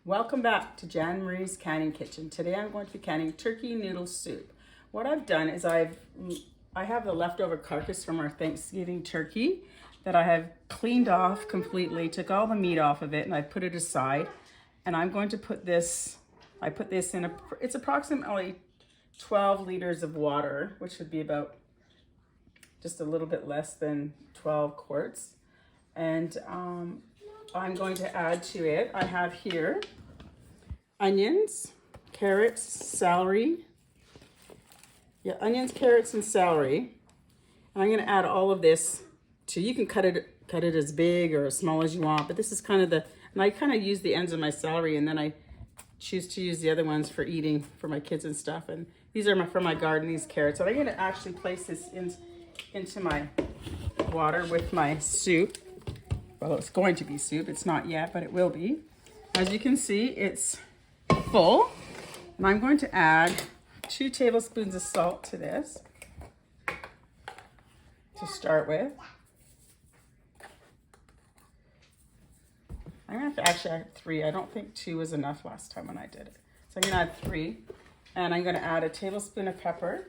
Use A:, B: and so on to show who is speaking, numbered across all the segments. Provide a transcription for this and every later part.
A: Welcome back to Jan Marie's Canning Kitchen. Today I'm going to be canning turkey noodle soup. What I've done is I have the leftover carcass from our Thanksgiving turkey that I have cleaned off completely, took all the meat off of it, and I put it aside. And I'm going to put this, I put this in, it's approximately 12 liters of water, which would be about just a little bit less than 12 quarts. And I'm going to add to it, I have here onions, carrots, celery. Yeah, onions, carrots, and celery. And I'm gonna add all of this to, you can cut it as big or as small as you want, but this is kind of and I kind of use the ends of my celery, and then I choose to use the other ones for eating for my kids and stuff. And these are from my garden, these carrots. And I'm gonna actually place this into my water with my soup. Well, it's going to be soup. It's not yet, but it will be. As you can see, it's full. And I'm going to add 2 tablespoons of salt to this to start with. I'm gonna have to actually add 3. I don't think 2 was enough last time when I did it. So I'm gonna add 3. And I'm gonna add a tablespoon of pepper.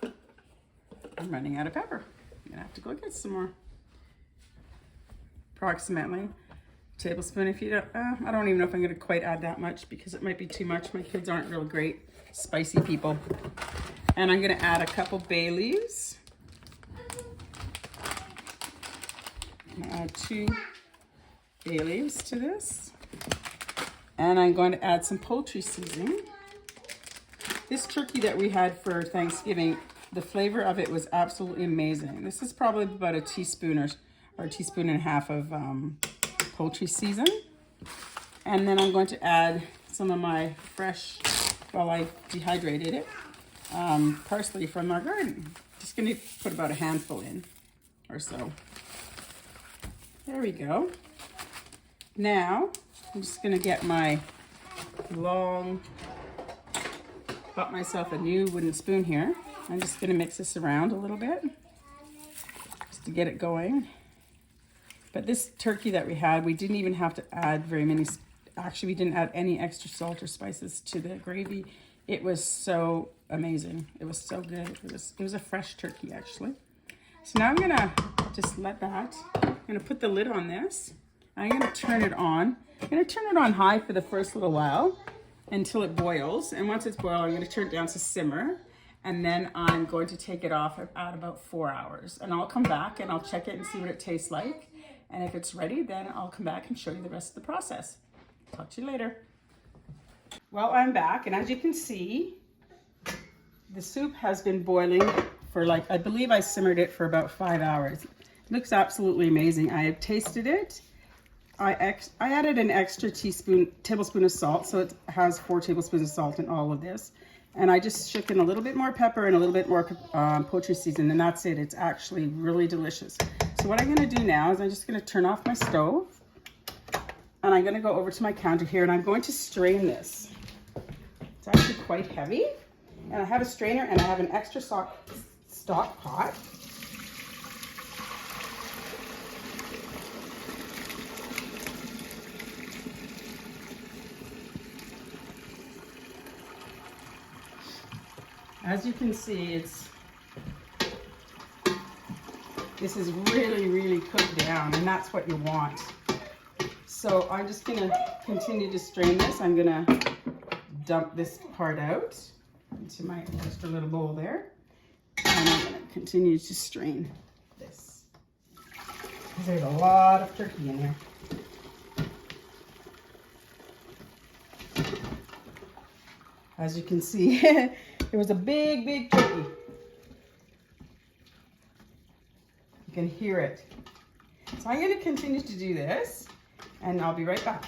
A: I'm running out of pepper. I'm gonna have to go get some more. Approximately a tablespoon. If you don't, I don't even know if I'm going to quite add that much because it might be too much. My kids aren't real great spicy people. And I'm going to add a couple bay leaves. I'm going to add 2 bay leaves to this. And I'm going to add some poultry seasoning. This turkey that we had for Thanksgiving, the flavor of it was absolutely amazing. This is probably about a teaspoon or a teaspoon and a half of poultry season. And then I'm going to add some of my fresh, well, I dehydrated it, parsley from our garden. Just gonna put about a handful in or so. There we go. Now, I'm just gonna get my bought myself a new wooden spoon here. I'm just gonna mix this around a little bit just to get it going. But this turkey that we had, we didn't even have to add very many, actually we didn't add any extra salt or spices to the gravy. It was so amazing. It was so good. It was a fresh turkey actually. So now I'm gonna just let that, I'm gonna put the lid on this. I'm gonna turn it on. I'm gonna turn it on high for the first little while until it boils. And once it's boiled, I'm gonna turn it down to simmer. And then I'm going to take it off at about 4 hours. And I'll come back and I'll check it and see what it tastes like. And if it's ready, then I'll come back and show you the rest of the process. Talk to you later. Well, I'm back, and as you can see, the soup has been boiling for I believe I simmered it for about 5 hours. It looks absolutely amazing. I have tasted it. I added an extra tablespoon of salt, so it has 4 tablespoons of salt in all of this. And I just shook in a little bit more pepper and a little bit more poultry season, and that's it. It's actually really delicious. So what I'm gonna do now is I'm just gonna turn off my stove, and I'm gonna go over to my counter here, and I'm going to strain this. It's actually quite heavy. And I have a strainer, and I have an extra stock pot. As you can see, this is really, really cooked down, and that's what you want. So I'm just gonna continue to strain this. I'm gonna dump this part out into my extra little bowl there. And I'm gonna continue to strain this. Because there's a lot of turkey in here. As you can see, it was a big, big turkey. You can hear it. So I'm going to continue to do this, and I'll be right back.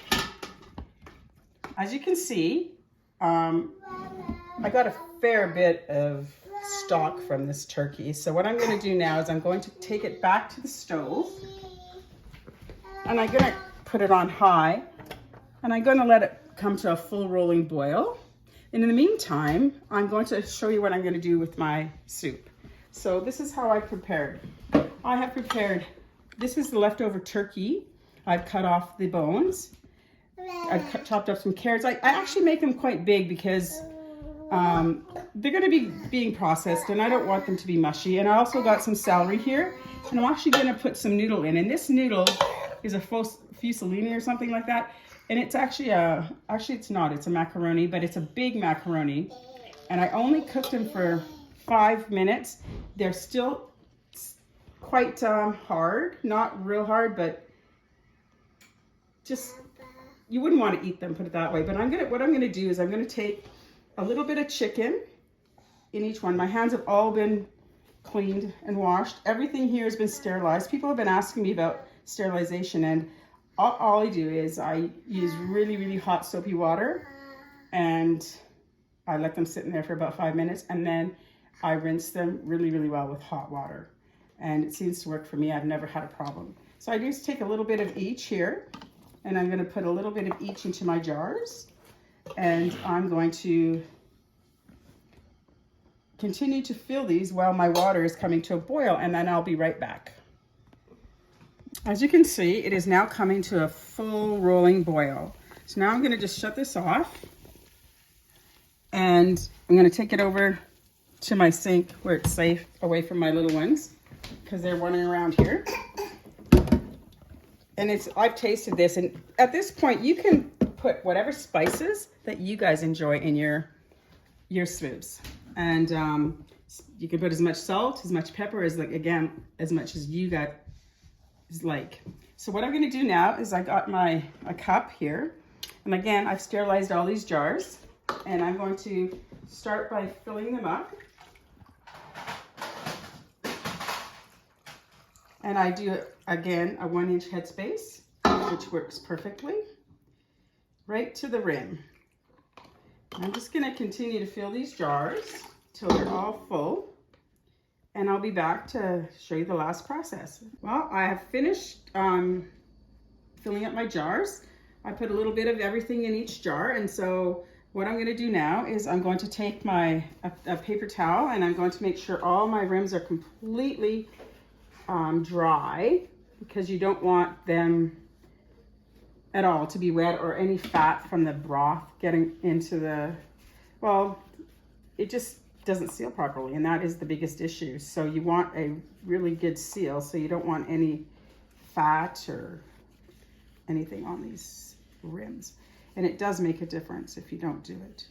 A: As you can see, I got a fair bit of stock from this turkey. So what I'm going to do now is I'm going to take it back to the stove, and I'm going to put it on high, and I'm going to let it come to a full rolling boil. And in the meantime, I'm going to show you what I'm going to do with my soup. So this is how I prepared. I have prepared, this is the leftover turkey. I've cut off the bones. chopped up some carrots. I actually make them quite big because they're going to be being processed and I don't want them to be mushy. And I also got some celery here, and I'm actually going to put some noodle in. And this noodle is a fusilini or something like that. And it's actually it's not, it's a macaroni, but it's a big macaroni. And I only cooked them for 5 minutes. They're still quite hard, not real hard, but just, you wouldn't want to eat them, put it that way. But what I'm gonna do is I'm gonna take a little bit of chicken in each one. My hands have all been cleaned and washed. Everything here has been sterilized. People have been asking me about sterilization, and all I do is I use really, really hot soapy water, and I let them sit in there for about 5 minutes, and then I rinse them really, really well with hot water. And it seems to work for me. I've never had a problem. So I just take a little bit of each here, and I'm going to put a little bit of each into my jars, and I'm going to continue to fill these while my water is coming to a boil, and then I'll be right back. As you can see, it is now coming to a full rolling boil. So now I'm going to just shut this off, and I'm going to take it over to my sink where it's safe, away from my little ones, because they're running around here. And I've tasted this, and at this point you can put whatever spices that you guys enjoy in your smooths. And you can put as much salt, as much pepper, as much as you guys like. So what I'm gonna do now is I got a cup here. And again, I've sterilized all these jars, and I'm going to start by filling them up. And I do, again, a 1-inch headspace, which works perfectly, right to the rim. I'm just gonna continue to fill these jars till they're all full, and I'll be back to show you the last process. Well, I have finished filling up my jars. I put a little bit of everything in each jar, and so what I'm gonna do now is I'm going to take a paper towel, and I'm going to make sure all my rims are completely dry, because you don't want them at all to be wet, or any fat from the broth getting into it just doesn't seal properly, and that is the biggest issue. So you want a really good seal, so you don't want any fat or anything on these rims. And it does make a difference if you don't do it.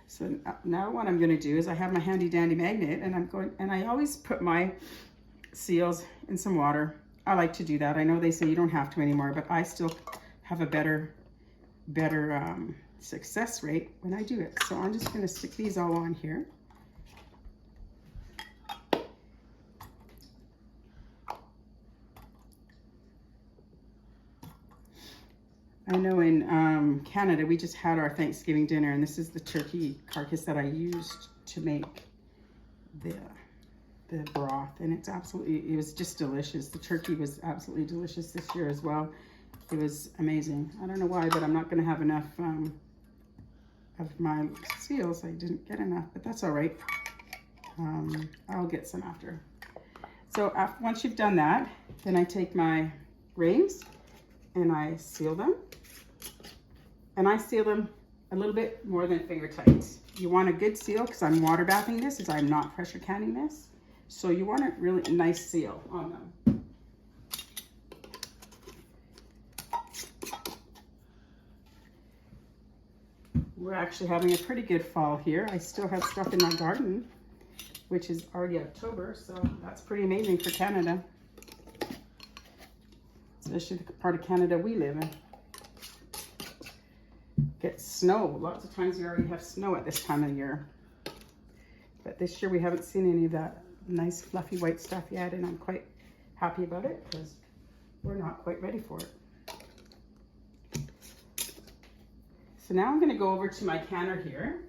A: So now what I'm going to do is I have my handy dandy magnet, and I always put my seals in some water. I like to do that. I know they say you don't have to anymore, but I still have a better success rate when I do it. So I'm just going to stick these all on here. I know in Canada we just had our Thanksgiving dinner, and this is the turkey carcass that I used to make the broth, and it was just delicious. The turkey was absolutely delicious this year as well. It was amazing. I don't know why, but I'm not going to have enough of my seals. I didn't get enough, but that's all right. I'll get some after. So once you've done that, then I take my rings and I seal them. And I seal them a little bit more than finger tight. You want a good seal, because I'm water bathing this, as I'm not pressure canning this. So you want a really nice seal on them. We're actually having a pretty good fall here. I still have stuff in my garden, which is already October, so that's pretty amazing for Canada. Especially the part of Canada we live in. Get snow. Lots of times we already have snow at this time of year. But this year we haven't seen any of that nice fluffy white stuff yet, and I'm quite happy about it, because we're not quite ready for it. So now I'm going to go over to my canner here,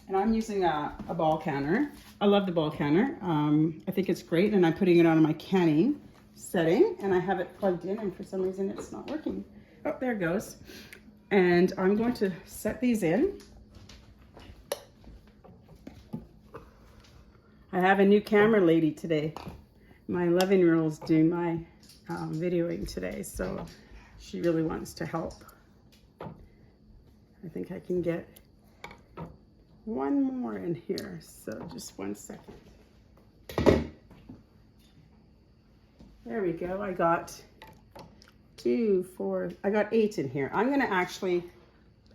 A: and I'm using a ball canner. I love the ball canner. I think it's great, and I'm putting it on my canning setting, and I have it plugged in, and for some reason it's not working. Oh, there it goes. And I'm going to set these in. I have a new camera lady today. My 11-year-old's doing my videoing today, so She really wants to help. I think I can get one more in here, so just 1 second. There we go. I got 2, 4, I got 8 in here. I'm going to actually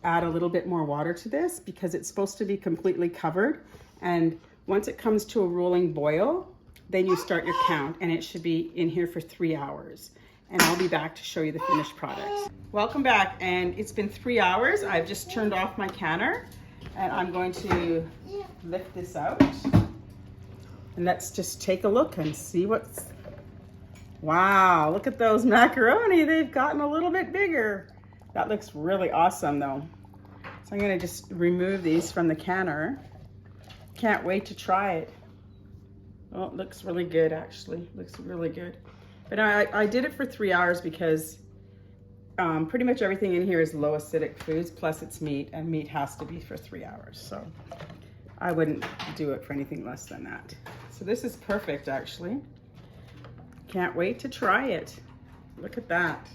A: add a little bit more water to this because it's supposed to be completely covered. And once it comes to a rolling boil, then you start your count, and it should be in here for 3 hours. And I'll be back to show you the finished product. Welcome back, and it's been 3 hours. I've just turned off my canner, and I'm going to lift this out. And let's just take a look and see what's... Wow, look at those macaroni. They've gotten a little bit bigger. That looks really awesome though. So I'm gonna just remove these from the canner. Can't wait to try it. Oh, it looks really good actually. Looks really good. But I did it for 3 hours because pretty much everything in here is low acidic foods, plus it's meat, and meat has to be for 3 hours. So I wouldn't do it for anything less than that. So this is perfect actually. Can't wait to try it. Look at that.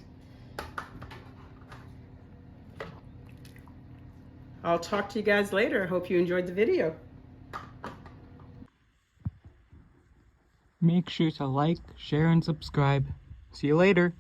A: I'll talk to you guys later. I hope you enjoyed the video.
B: Make sure to like, share, and subscribe. See you later.